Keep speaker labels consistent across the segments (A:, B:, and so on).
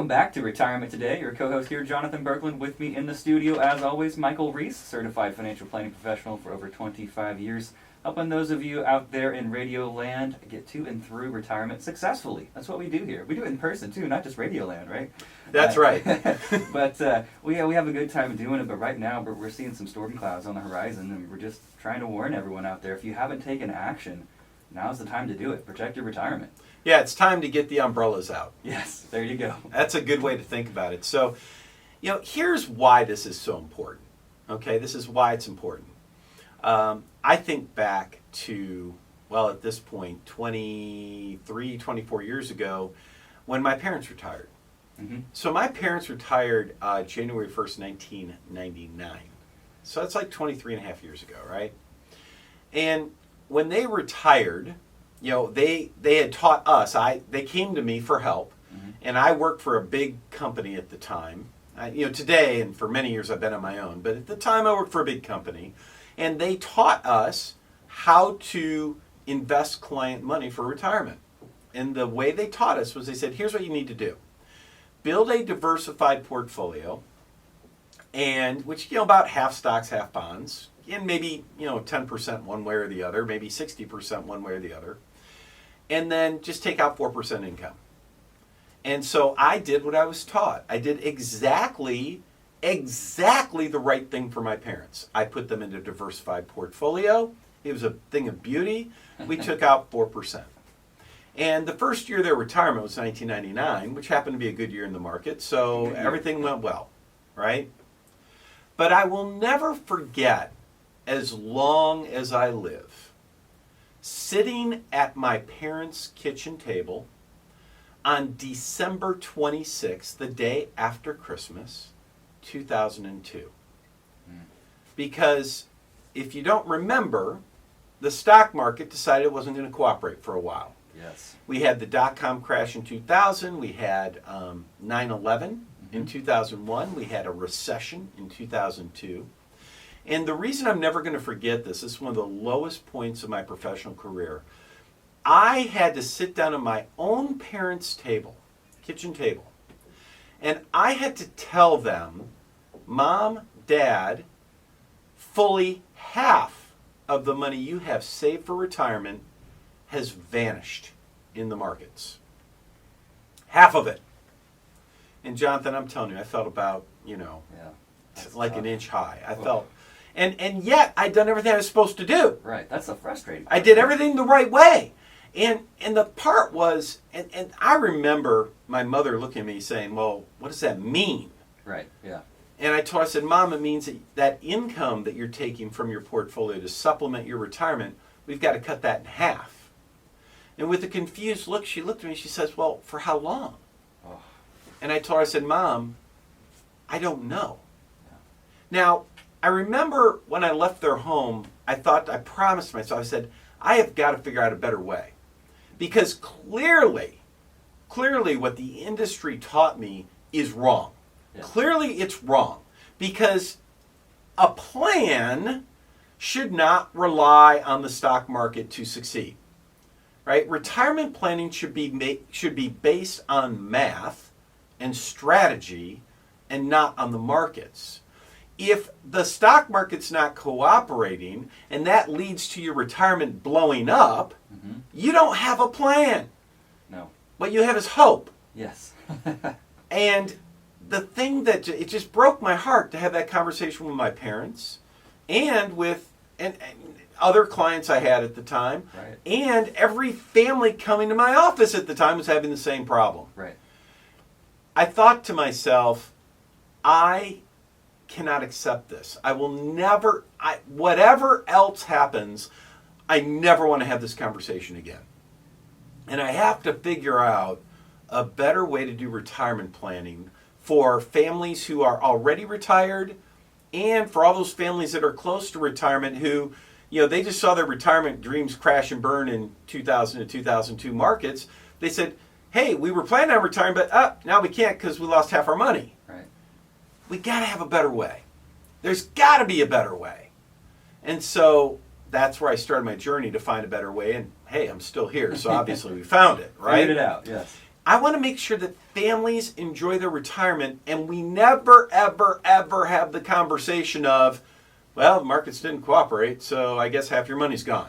A: Welcome back to Retirement Today. Your co-host here, Jonathan Berglund. With me in the studio, as always, Michael Reese, certified financial planning professional for over 25 years, helping those of you out there in radio land get to and through retirement successfully. That's what we do here. We do it in person too, not just radio land, right?
B: That's right.
A: But we have a good time doing it. But right now, we're seeing some storm clouds on the horizon, and we're just trying to warn everyone out there: if you haven't taken action, now's the time to do it. Protect your retirement.
B: Yeah, it's time to get the umbrellas out.
A: Yes, there you go.
B: That's a good way to think about it. So, here's why this is so important. Okay, this is why it's important. I think back to, at this point, 24 years ago, when my parents retired.
A: Mm-hmm.
B: So my parents retired January 1st, 1999. So that's like 23 and a half years ago, right? And when they retired, they had taught us. They came to me for help, mm-hmm. and I worked for a big company at the time. Today and for many years I've been on my own, but at the time I worked for a big company, and they taught us how to invest client money for retirement. And the way they taught us was they said, here's what you need to do. Build a diversified portfolio, and which, about half stocks, half bonds, and maybe, 10% one way or the other, maybe 60% one way or the other. And then just take out 4% income. And so I did what I was taught. I did exactly the right thing for my parents. I put them into a diversified portfolio. It was a thing of beauty. We took out 4%. And the first year of their retirement was 1999, which happened to be a good year in the market. So everything went well, right? But I will never forget, as long as I live, sitting at my parents' kitchen table on December 26th, the day after Christmas, 2002. Because if you don't remember, the stock market decided it wasn't going to cooperate for a while.
A: Yes.
B: We had the dot-com crash in 2000. We had 9/11 in 2001. We had a recession in 2002. And the reason I'm never going to forget this is one of the lowest points of my professional career. I had to sit down at my own parents' table, kitchen table, and I had to tell them, Mom, Dad, fully half of the money you have saved for retirement has vanished in the markets. Half of it. And Jonathan, I'm telling you, I felt about, like an inch high. I felt, and yet I'd done everything I was supposed to do.
A: Right, that's the frustrating part.
B: I did everything the right way. And the part was, and I remember my mother looking at me saying, well, what does that mean?
A: Right, yeah.
B: And I told her, I said, Mom, it means that income that you're taking from your portfolio to supplement your retirement, we've got to cut that in half. And with a confused look, she looked at me and she says, well, for how long?
A: Oh.
B: And I told her, I said, Mom, I don't know. Yeah. Now, I remember when I left their home, I promised myself, I said, I have got to figure out a better way. Because clearly what the industry taught me is wrong. Yeah. Clearly it's wrong. Because a plan should not rely on the stock market to succeed. Right? Retirement planning should be based on math and strategy and not on the markets. If the stock market's not cooperating and that leads to your retirement blowing up, mm-hmm. you don't have a plan.
A: No. What
B: you have is hope.
A: Yes.
B: And the thing that it just broke my heart to have that conversation with my parents and with and other clients I had at the time.
A: Right.
B: And every family coming to my office at the time was having the same problem.
A: Right.
B: I thought to myself, I cannot accept this. I will never, whatever else happens, I never want to have this conversation again. And I have to figure out a better way to do retirement planning for families who are already retired and for all those families that are close to retirement who, they just saw their retirement dreams crash and burn in 2000 to 2002 markets. They said, hey, we were planning on retiring, but now we can't because we lost half our money.
A: Right.
B: We got to have a better way. There's got to be a better way. And so that's where I started my journey to find a better way. And hey, I'm still here, so obviously we found it, right?
A: Figured it out, yes.
B: I want to make sure that families enjoy their retirement, and we never, ever, ever have the conversation of, well, the markets didn't cooperate, so I guess half your money's gone,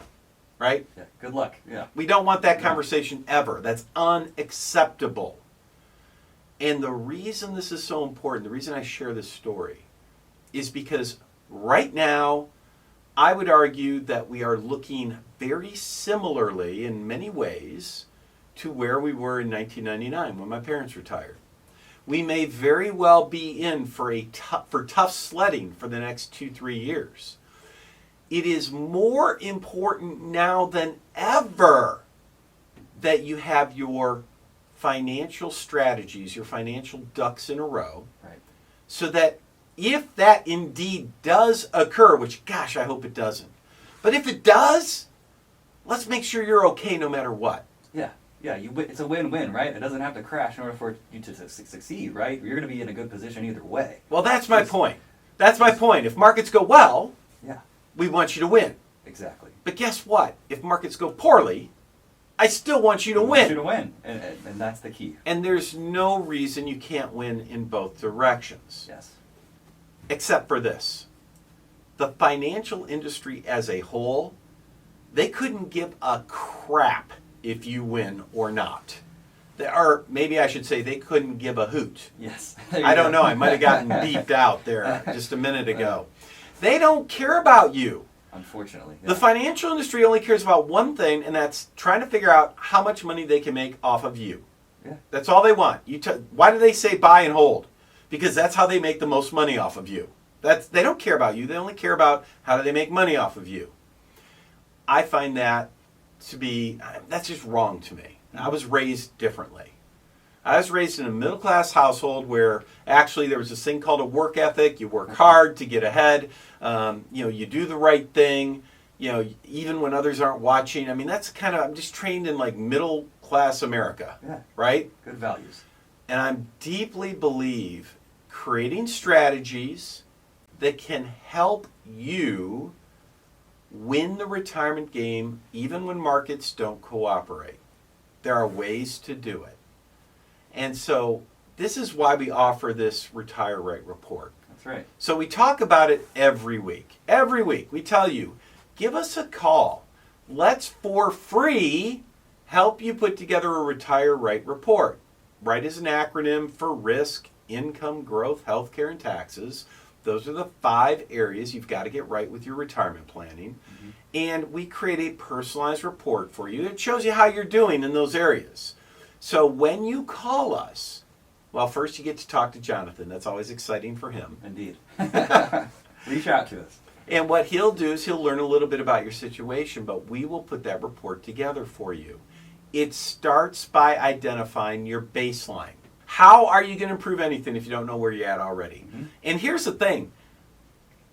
B: right?
A: Yeah, good luck. Yeah.
B: We don't want that conversation ever. That's unacceptable. And the reason this is so important, the reason I share this story, is because right now, I would argue that we are looking very similarly in many ways to where we were in 1999 when my parents retired. We may very well be in for tough sledding for the next 2-3 years. It is more important now than ever that you have your financial strategies, your financial ducks in a row,
A: Right.
B: so that if that indeed does occur, which gosh, I hope it doesn't, but if it does, let's make sure you're okay no matter what.
A: Yeah. Yeah, it's a win-win, right? It doesn't have to crash in order for you to succeed, right? You're going to be in a good position either way.
B: Well, that's my point. That's my point. If markets go well,
A: Yeah,
B: we want you to win.
A: exactly.
B: But guess what? If markets go poorly, I still want you to
A: I want you
B: win.
A: to win, and that's the key.
B: And there's no reason you can't win in both directions.
A: Yes.
B: Except for this. The financial industry as a whole, they couldn't give a crap if you win or not. Or maybe I should say they couldn't give a hoot.
A: Yes.
B: I don't know. I might have gotten beeped out there just a minute ago. They don't care about you.
A: Unfortunately. Yeah.
B: The financial industry only cares about one thing, and that's trying to figure out how much money they can make off of you.
A: Yeah.
B: That's all they want. Why do they say buy and hold? Because that's how they make the most money off of you. They don't care about you. They only care about how do they make money off of you. I find that that's just wrong to me. I was raised differently. I was raised in a middle-class household where actually there was this thing called a work ethic. You work hard to get ahead. You do the right thing. Even when others aren't watching. I mean, I'm just trained in like middle-class America,
A: Yeah.
B: right?
A: Good values.
B: And I deeply believe creating strategies that can help you win the retirement game even when markets don't cooperate. There are ways to do it. And so this is why we offer this Retire Right report.
A: That's right.
B: So we talk about it every week. Every week we tell you, give us a call. Let's, for free, help you put together a Retire Right report. RIGHT is an acronym for risk, income, growth, healthcare, and taxes. Those are the 5 areas you've got to get right with your retirement planning. Mm-hmm. And we create a personalized report for you. It shows you how you're doing in those areas. So when you call us, well, first you get to talk to Jonathan. That's always exciting for him.
A: Indeed. Reach out to us.
B: And what he'll do is he'll learn a little bit about your situation, but we will put that report together for you. It starts by identifying your baseline. How are you going to improve anything if you don't know where you're at already? Mm-hmm. And here's the thing.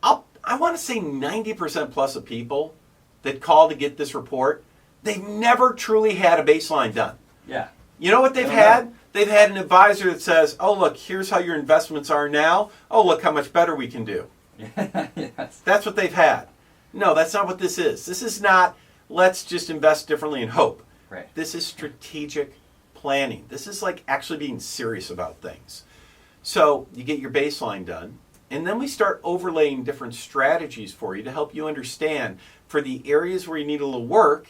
B: I want to say 90% plus of people that call to get this report, they've never truly had a baseline done.
A: Yeah.
B: You know what they've had? They've had an advisor that says, oh, look, here's how your investments are now. Oh, look how much better we can do.
A: Yes.
B: That's what they've had. No, that's not what this is. This is not, let's just invest differently and hope.
A: Right.
B: This is strategic planning. This is like actually being serious about things. So you get your baseline done, and then we start overlaying different strategies for you to help you understand for the areas where you need a little work,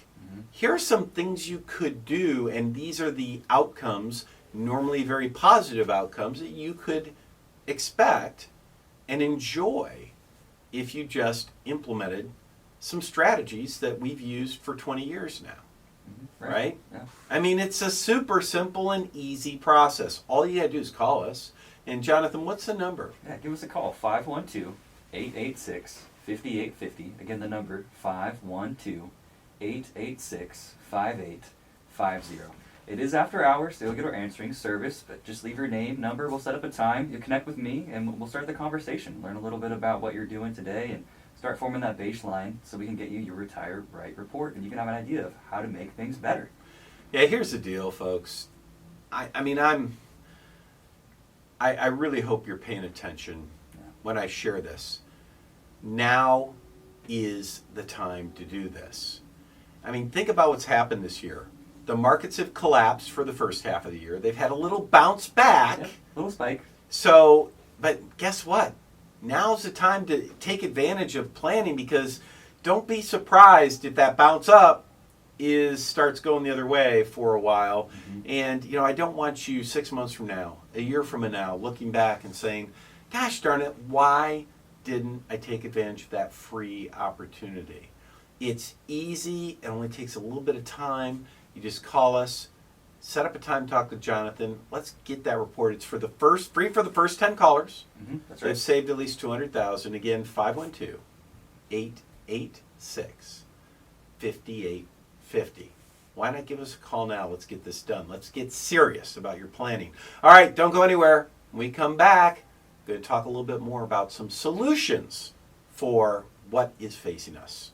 B: here are some things you could do, and these are the outcomes, normally very positive outcomes, that you could expect and enjoy if you just implemented some strategies that we've used for 20 years now. Right?
A: Yeah.
B: I mean, it's a super simple and easy process. All you gotta do is call us. And Jonathan, what's the number?
A: Yeah, give us a call, 512-886-5850. Again, the number, 512-886-5850. It is after hours, so you'll get our answering service, but just leave your name, number, we'll set up a time, you connect with me, and we'll start the conversation. Learn a little bit about what you're doing today, and start forming that baseline so we can get you your Retire Right report, and you can have an idea of how to make things better.
B: Yeah, here's the deal, folks. I really hope you're paying attention when I share this. Now is the time to do this. I mean, think about what's happened this year. the markets have collapsed for the first half of the year. They've had a little bounce back.
A: Yep, little spike.
B: So, but guess what? Now's the time to take advantage of planning, because don't be surprised if that bounce up starts going the other way for a while.
A: Mm-hmm.
B: And, I don't want you 6 months from now, a year from now, looking back and saying, gosh darn it, why didn't I take advantage of that free opportunity? It's easy. It only takes a little bit of time. You just call us, set up a time to talk with Jonathan. Let's get that report. It's free for the first 10 callers.
A: Mm-hmm. That's
B: They've
A: right.
B: saved at least $200,000. Again, 512-886-5850. Why not give us a call now? Let's get this done. Let's get serious about your planning. All right, don't go anywhere. When we come back, I'm going to talk a little bit more about some solutions for what is facing us.